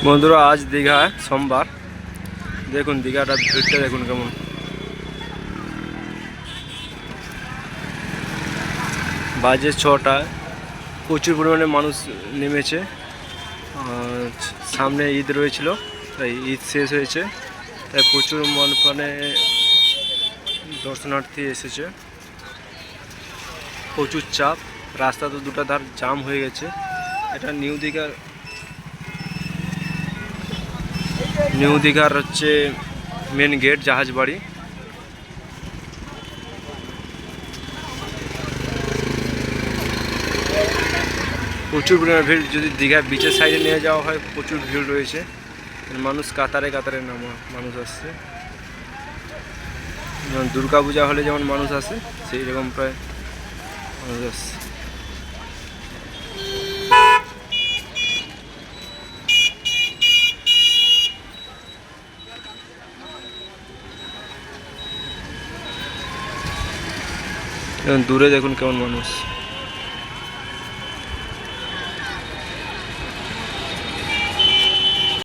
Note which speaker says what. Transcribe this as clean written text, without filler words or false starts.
Speaker 1: বন্ধুরা আজ দীঘা সোমবার, দেখুন দীঘাটা ভিড়টা দেখুন কেমন। বাজে 6টায়, প্রচুর পরিমাণে মানুষ নেমেছে। সামনে ঈদ রয়েছিল, তাই ঈদ শেষ হয়েছে, তাই প্রচুর মানে দর্শনার্থী এসেছে। প্রচুর চাপ, রাস্তা তো দুটো ধার জাম হয়ে গেছে। এটা নিউ দীঘার হচ্ছে মেন গেট, জাহাজ বাড়ি। প্রচুর পরিমাণে ভিড়। যদি দীঘা বিচের সাইডে নিয়ে যাওয়া হয়, প্রচুর ভিড় রয়েছে। মানুষ কাতারে কাতারে মানুষ আসছে। যেমন দুর্গা পূজা হলে যেমন মানুষ আসে, সেই রকম প্রায় মানুষ আসছে। দূরে দেখুন কেমন মানুষ।